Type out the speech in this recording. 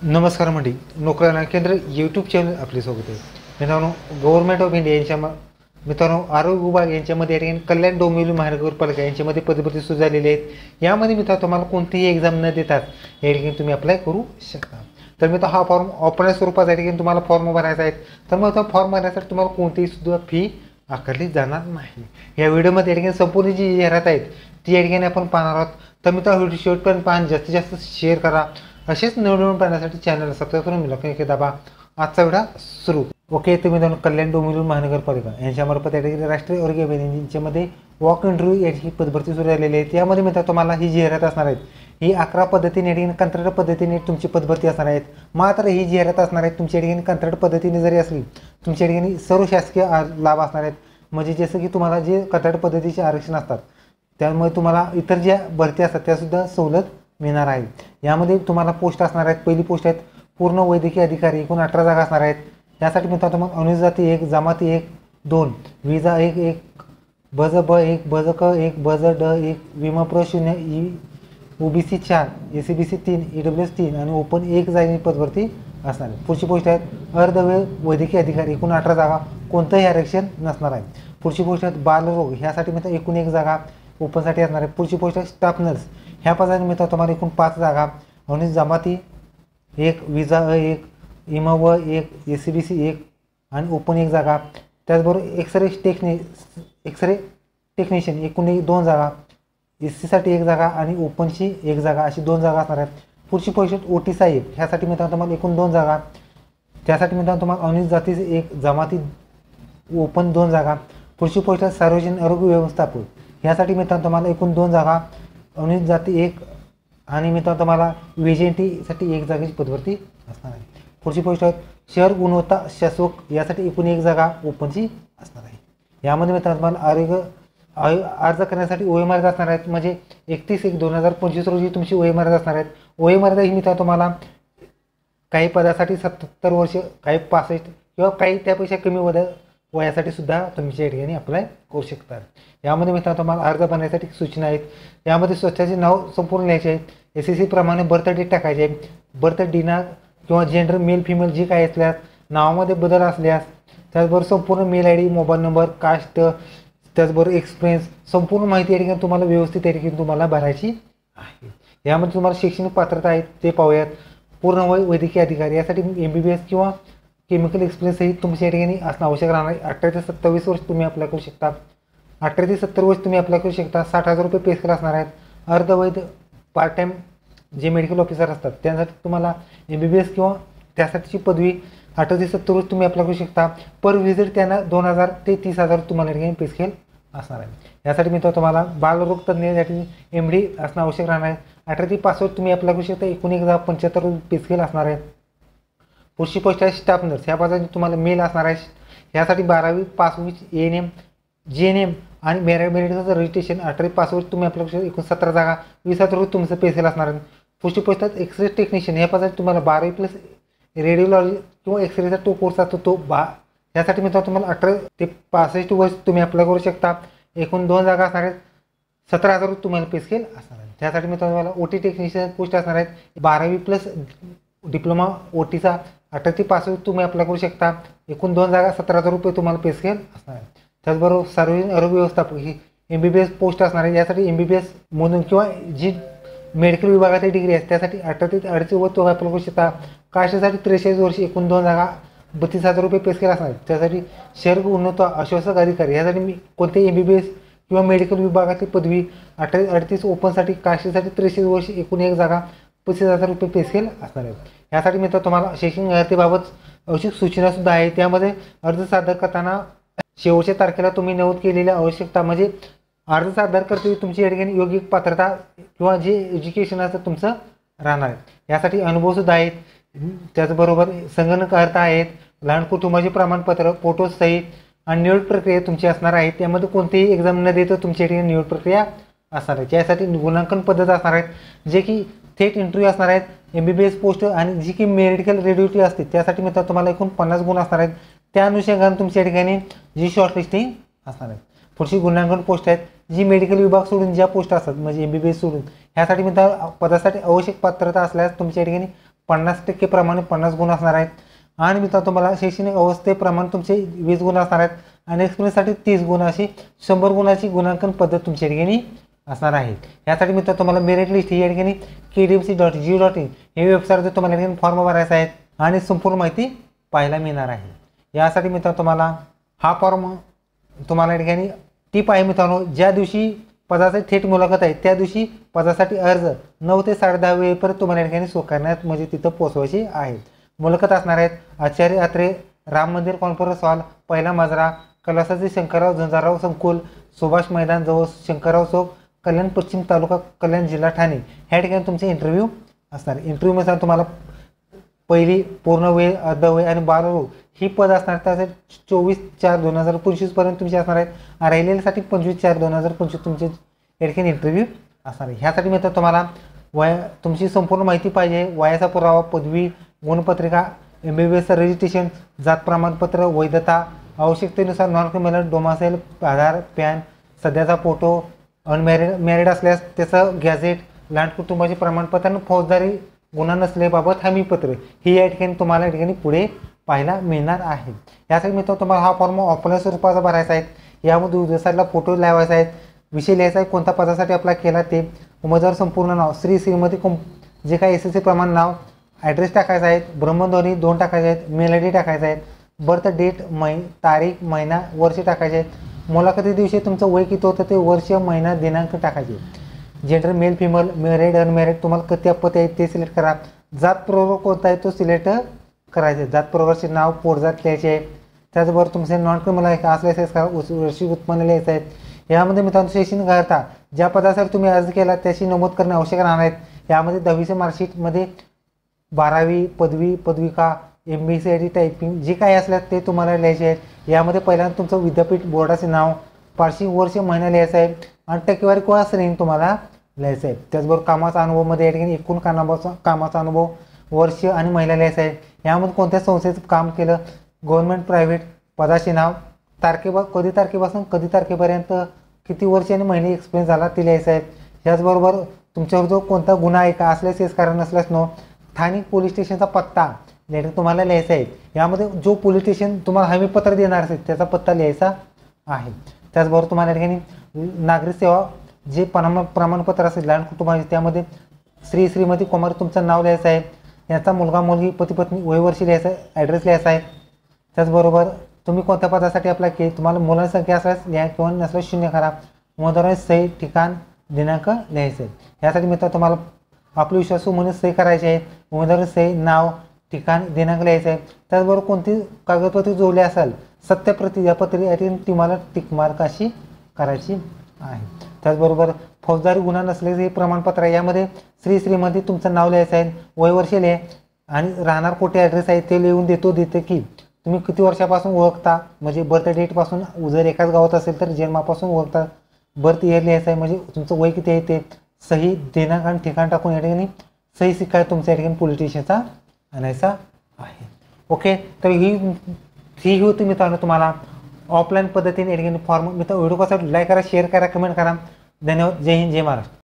नमस्कार मंडळी, नोकऱ्यांना केंद्र यूट्यूब चॅनल आपले स्वागत आहे. मित्रांनो, गव्हर्नमेंट ऑफ इंडिया यांच्या मित्रांनो आरोग्य विभाग यांच्यामध्ये या ठिकाणी कल्याण डोंबिवली महानगरपालिका यांच्यामध्ये पदभरती सुरू झालेली आहेत. यामध्ये मित्रांनो तुम्हाला कोणतीही एक्झाम न देतात या ठिकाणी तुम्ही अप्लाय करू शकता. तर मित्रांनो हा फॉर्म ऑफलाईन स्वरूपात या ठिकाणी तुम्हाला फॉर्म भरायचा आहे. तर मग फॉर्म भरण्यासाठी तुम्हाला कोणतीही सुद्धा फी आकारली जाणार नाही. या व्हिडिओमध्ये या ठिकाणी संपूर्ण जी जाहिरात आहेत ती या ठिकाणी आपण पाहणार आहोत. तर मित्रांनो व्हिडिओ शेवटपर्यंत पाहा, जास्तीत जास्त शेअर करा. असेच नवनवीन पाहण्यासाठी चॅनल सबस्क्राईब करून मिळालं दाबा. आजचा व्हिडिओ सुरू. ओके, तर मित्रांनो कल्याण डोंबिवली महानगरपालिका यांच्यामार्फत या ठिकाणी राष्ट्रीय आरोग्य अभियान यांच्यामध्ये वॉक इंटरव्ह्यू याची पदभरती सुरू झालेली आहे. त्यामध्ये मित्रांनो तुम्हाला ही जाहिरात असणार आहेत. ही 11 पद्धतीने या ठिकाणी कंत्राट पद्धतीने तुमची पदभरती असणार आहेत. मात्र ही जाहिरात असणार आहेत तुमच्या ठिकाणी कंत्राट पद्धतीने जरी असली तुमच्या ठिकाणी सर्व शासकीय लाभ असणार आहेत. म्हणजे जसं की तुम्हाला जे कंत्राट पद्धतीचे आरक्षण असतात त्यामुळे तुम्हाला इतर ज्या भरती असतात त्यासुद्धा सवलत मिळणार आहे. यामध्ये तुम्हाला पोस्ट असणार आहेत. पहिली पोस्ट आहेत पूर्ण वैद्यकीय अधिकारी, एकूण 18 जागा असणार आहेत. यासाठी मित्रांनो तुम्हाला अनुसूचित जाती 1, जमाती 1, 2, विजा 1, 1, बज ब 1, बज क 1, बज ड 1, विमा प्र 0, OBC 4, SCBC 3, EWS 3 आणि ओपन 1 जागी पदभरती असणार आहे. पुढची पोस्ट आहेत अर्धवेळ वैद्यकीय अधिकारी, एकूण 18 जागा, कोणतंही आरक्षण नसणार आहे. पुढची पोस्ट आहेत बालरोग, ह्यासाठी मित्र एकूण 1 जागा ओपनसाठी असणार आहे. पुढची पोस्ट आहे स्टाफ नर्स, ह्या पदासाठी मित्रांनो तुम्हाला एकूण 5 जागा, अनुसूचित जमाती 1, विजा 1, इमा व 1, SCBC 1 आणि ओपन 1 जागा. त्याचबरोबर एक्सरे टेक्निशियन एकूण 2 जागा, SC साठी 1 जागा आणि ओपनची 1 जागा, अशी 2 जागा असणार आहेत. पुढची पोस्ट OT साहेब, ह्यासाठी मित्रांनो तुम्हाला एकूण 2 जागा. त्यासाठी मित्रांनो तुम्हाला अनुसूचित जातीचे 1, जमाती ओपन 2 जागा. पुढची पोस्ट आहे सार्वजनिक आरोग्य व्यवस्थापक, ह्यासाठी मित्रांनो तुम्हाला एकूण 2 जागा, अनुसूचित जाती 1 आणि मित्रांनो तुम्हाला VJNT-साठी 1 जागेची पदभरती असणार आहे. पुढची पोस्ट आहे शहर गुणवत्ता शासक, यासाठी एकूण 1 जागा ओपनची असणार आहे. यामध्ये मित्रांनो तुम्हाला आरोग्य अर्ज करण्यासाठी वयोमर्यादा असणार आहेत. म्हणजे 31/1/2025 रोजी तुमची वयोमर्यादा असणार आहेत. वयोमर्यादा ही मित्रांनो तुम्हाला काही पदासाठी 77 वर्ष, काही 65 किंवा काही त्यापेक्षा कमी वयासाठी सुद्धा तुमच्या या ठिकाणी अप्लाय करू शकतात. यामध्ये मित्रांनो तुम्हाला अर्ज भरण्यासाठी सूचना आहेत. यामध्ये स्वतःचे नाव संपूर्ण लिहायचे आहेत. SSC प्रमाणे बर्थ डेट टाकायचे आहे. बर्थ दिनांक किंवा जेंडर मेल फिमेल जे काही असल्यास, नावामध्ये बदल असल्यास, त्याचबरोबर संपूर्ण mail ID, mobile number, caste, त्याचबरोबर एक्सपिरियन्स, संपूर्ण माहिती या ठिकाणी तुम्हाला व्यवस्थित या ठिकाणी तुम्हाला भरायची आहे. यामध्ये तुम्हाला शैक्षणिक पात्रता आहेत ते पाहूयात. पूर्ण वय वैद्यकीय अधिकारी, यासाठी MBBS किंवा केमिकल एक्सपिरियन्स ही तुमच्या या ठिकाणी असणं आवश्यक राहणार आहे. 18 ते 27 वर्ष तुम्ही अप्लाय करू शकता. 18 ते 70 वर्ष तुम्ही अप्लाय करू शकता. 60,000 रुपये पे स्केल असणार आहेत. अर्धवैध पार्ट टाईम जे मेडिकल ऑफिसर असतात त्यासाठी तुम्हाला MBBS किंवा त्यासाठीची पदवी 18 ते 70 वर्ष तुम्ही अप्लाय करू शकता. पर व्हिजिट त्यांना 2,000 ते 30,000 तुम्हाला या ठिकाणी पे स्केल असणार आहे. यासाठी मित्रांनो तुम्हाला बालरोग तज्ज्ञ यासाठी MD असणं आवश्यक राहणार आहे. 18 ते 65 तुम्ही अप्लाय करू शकता. एकूण 1 जागा 75 पे स्केल असणार आहे. पुढची पोस्ट आहे स्टाफ नर्स, ह्या पदासाठी तुम्हाला मेल असणार आहे. यासाठी 12वी पास विथ ANM, GNM आणि मेरिटचं रजिस्ट्रेशन 18 ते 65 तुम्ही अप्लाय करू शकता. एकूण 17 जागा, 20,000 रुपये तुमचं पे स्केल असणार आहे. पुढची पोस्ट आहे एक्सरे टेक्निशियन, ह्या पदासाठी तुम्हाला 12वी प्लस रेडिओलॉजी किंवा एक्सरेचा तो कोर्स असतो तो यासाठी मित्रांनो तुम्हाला 18 ते 65 वर्ष तुम्ही अप्लाय करू शकता. एकूण 2 जागा असणार आहेत. 17,000 रुपये तुम्हाला पे स्केल असणार आहे. त्यासाठी मित्रांनो तुम्हाला OT टेक्निशियन पोस्ट असणार आहेत. 12वी प्लस डिप्लोमा OTचा 18 ते 65 तुम्ही अप्लाय करू शकता. एकूण 2 जागा, 17,000 रुपये तुम्हाला पे स्केल असणार आहे. त्याचबरोबर सार्वजनिक आरोग्य व्यवस्थापक ही MBBS पोस्ट असणार आहे. यासाठी MBBS म्हणून किंवा जी मेडिकल विभागाची डिग्री आहे त्यासाठी 18 ते 38 वर्ष तुम्ही अप्लाय करू शकता. कास्टसाठी 43 वर्ष, एकूण 2 जागा, 32,000 रुपये पे स्केल असणार आहे. त्यासाठी शहर गुणवत्ता आश्वासक अधिकारी, यासाठी मी कोणत्याही MBBS किंवा मेडिकल विभागातील पदवी 38 ओपनसाठी, कास्टसाठी 43 वर्ष, एकूण 1 जागा, 25,000 रुपये पे स्केल असणार आहे. यासाठी मित्रांनो तुम्हाला शैक्षणिक अर्हतेबाबत आवश्यक सूचनासुद्धा आहे. त्यामध्ये अर्ज सादर करताना शेवटच्या तारखेला तुम्ही नमूद केलेल्या आवश्यकता, म्हणजे अर्ज सादर करते तुमची या ठिकाणी योग्य पात्रता किंवा जे एज्युकेशन असतं तुमचं राहणार आहे. यासाठी अनुभवसुद्धा आहेत. त्याचबरोबर संगणक अर्थ आहेत, लहान कुटुंबाचे प्रमाणपत्र, फोटो सहित आणि निवड प्रक्रिया तुमची असणार आहे. त्यामध्ये कोणतीही एक्झाम न देता तुमच्या ठिकाणी निवड प्रक्रिया असणार आहे. त्यासाठी गुणांकन पद्धत असणार आहेत जे की थेट इंटरव्ह्यू असणार आहेत. MBBS पोस्ट आणि जी की मेडिकल रेडिओटी असते त्यासाठी मित्रांनो तुम्हाला एकूण 50 गुण असणार आहेत. त्या अनुषंगाने तुमच्या ठिकाणी जी शॉर्टलिस्टिंग असणार आहे. पुढची गुणांकन पोस्ट आहेत जी मेडिकल विभाग सोडून ज्या पोस्ट असतात म्हणजे MBBS सोडून, ह्यासाठी मित्रांनो पदासाठी आवश्यक पात्रता असल्यास तुमच्या ठिकाणी 50% प्रमाणे 50 गुण असणार आहेत आणि मित्रांनो तुम्हाला शैक्षणिक अवस्थेप्रमाणे तुमचे 20 गुण असणार आहेत आणि एक्सपिरियन्ससाठी 30 गुण अशी 100 गुणाची गुणांकन पद्धत तुमच्या ठिकाणी असणार आहे। यासाठी मित्रांनो तुम्हाला मेरिट लिस्ट ही या ठिकाणी kdmc.go.in हे वेबसाईटवर तुम्हाला ठिकाणी फॉर्म भरायचा आहे आणि संपूर्ण माहिती पाहायला मिळणार आहे। यासाठी मित्रांनो तुम्हाला हा फॉर्म तुम्हाला या ठिकाणी टिप आहे मित्रांनो, ज्या दिवशी पदासाठी थेट मुलाखत आहे त्या दिवशी पदासाठी अर्ज 9 ते 10:30 वेळेपर्यंत तुम्हाला या ठिकाणी स्वीकारण्यात म्हणजे तिथं पोहोचवायची आहे। मुलाखत असणार आहेत आचार्य अत्रे, राम मंदिर कॉन्फरन्स हॉल, पहिला मजरा, कलासाचे शंकरराव झंजारराव संकुल, सुभाष मैदान जवळ शंकरराव चौक, कल्याण पश्चिम तालुका कल्याण जिल्हा ठाणे ह्या ठिकाणी तुमचे इंटरव्ह्यू असणार। इंटरव्ह्यूनुसार तुम्हाला पहिली पूर्ण वेळ, अर्धवेळ आणि बालरोग ही पद असणार। त्यासाठी 24/4/2025 पर्यंत तुमचे असणार आहेत। राहिलेल्यासाठी 25/4/2025 तुमचे या ठिकाणी इंटरव्ह्यू असणार आहे। ह्यासाठी मित्रांनो तुम्हाला तुमची संपूर्ण माहिती पाहिजे, वयाचा पुरावा, पदवी, गुणपत्रिका, MBBS रजिस्ट्रेशन, जात प्रमाणपत्र, वैधता, आवश्यकतेनुसार नॉन क्रिमिनल, डोमासाईल, आधार, पॅन, सध्याचा फोटो, मॅरिड असल्यास त्याचं गॅझेट, लहान कुटुंबाचे प्रमाणपत्र आणि फौजदारी गुन्हा नसल्याबाबत हमीपत्र ही या ठिकाणी तुम्हाला या ठिकाणी पुढे पाहायला मिळणार आहे। यासाठी मित्रांनो तुम्हाला हा फॉर्म ऑफलाईन स्वरूपाचा भरायचा आहे। यामध्ये उद्देशाला फोटो लावायचा आहे, विषय लिहायचा आहे, कोणत्या पदासाठी अप्लाय केला ते, उमेदवार संपूर्ण नाव, श्रीमती जे काही SSC प्रमाण नाव, ॲड्रेस टाकायचा आहे, ब्रह्मध्वनी 2 टाकायचे आहेत, मेल ID टाकायचा आहे, बर्थ डेट तारीख, महिना, वर्ष टाकायचे आहेत, मुलाखती दिवशी तुमचं वय किती होतं ते वर्ष, महिना, दिनांक टाकायचे, gender male female, married unmarried तुम्हाला किती अपत्य आहेत ते सिलेक्ट करा, जात प्रवर्ग कोणता आहे तो सिलेक्ट करायचे, जात प्रवर्गाचे नाव, पोटजात लिहायचे आहे, त्याचबरोबर तुमचे नॉन क्रिमिनल असल्यास वार्षिक उत्पन्न लिहायचं आहे। यामध्ये मित्रांनो शैक्षणिक अर्हता ज्या पदासाठी तुम्ही अर्ज केला त्याची नमूद करणे आवश्यक राहणार आहेत। यामध्ये 10वीच्या मार्कशीटमध्ये 12वी, पदवी, पदविका, MBCID टायपिंग जे काही असल्यास ते तुम्हाला लिहायचे आहेत। यामध्ये पहिल्यांदा तुमचं विद्यापीठ बोर्डाचे नाव, वार्षिक वर्ष, महिना लिहायचा आहे आणि टक्केवारी किंवा श्रेणी तुम्हाला लिहायचं आहे। त्याचबरोबर कामाचा अनुभवमध्ये या ठिकाणी एकूण कामाचा अनुभव, वर्ष आणि महिना लिहायचा आहे। यामध्ये कोणत्या संस्थेचं काम केलं, गव्हर्नमेंट, प्रायव्हेट, पदाचे नाव, कधी तारखेपासून कधी तारखेपर्यंत किती वर्ष आणि महिने एक्सपिरियन्स झाला ते लिहायचं आहे। त्याचबरोबर तुमच्यावर जो कोणता गुन्हा आहे का असल्यास कारण नसल्यास नो, स्थानिक पोलीस स्टेशनचा पत्ता लेटर तुम्हाला लिहायचा आहे। यामध्ये जो पोलीस स्टेशन तुम्हाला हमीपत्र देणार असेल त्याचा पत्ता लिहायचा आहे। त्याचबरोबर तुम्हाला या ठिकाणी नागरिक सेवा जे प्रमाणपत्र असेल लहान कुटुंबाचे त्यामध्ये श्रीमती कुमार तुमचं नाव लिहायचं आहे, याचा मुलगा मुलगी पती पत्नी वय वर्ष लिहायचं आहे, ॲड्रेस लिहायचा आहे। त्याचबरोबर तुम्ही कोणत्या पदासाठी अप्लाय केली, तुम्हाला मुलांची संख्या असल्यास लिहा किंवा नसल्यास 0 करा, उमेदवाराची सही, ठिकाण, दिनांक लिहायचं आहे। यासाठी मित्रांनो तुम्हाला आपले विश्वासू म्हणून सही करायची आहे, उमेदवाराची सही, नाव, ठिकाण, दिनांक लिहायचं आहे। त्याचबरोबर कोणती कागदपत्रे जोडली असेल सत्यप्रती या पत्रिकेसाठी तुम्हाला टिकमार्क अशी करायची आहे। त्याचबरोबर फौजदारी गुन्हा नसल्याचे हे प्रमाणपत्र आहे। यामध्ये श्रीमती तुमचं नाव लिहायचं आहे, वय वर्ष लिहा आणि राहणार कुठे ॲड्रेस आहे ते लिहून देते की तुम्ही किती वर्षापासून ओळखता, म्हणजे बर्थ डेटपासून जर एकाच गावात असेल तर जन्मापासून ओळखता, बर्थ इयर लिहायचं आहे, म्हणजे तुमचं वय किती आहे ते, सही, दिनांक आणि ठिकाण टाकून या ठिकाणी सही शिक्का तुमच्या ठिकाणी पोलीस स्टेशनचा आणायचा आहे। ओके, तर ही होती मित्रांनो तुम्हाला ऑफलाईन पद्धतीने या ठिकाणी फॉर्म। मित्रांनो व्हिडिओ कसा लाईक करा, शेअर करा, कमेंट करा। धन्यवाद। जय हिंद, जय महाराष्ट्र।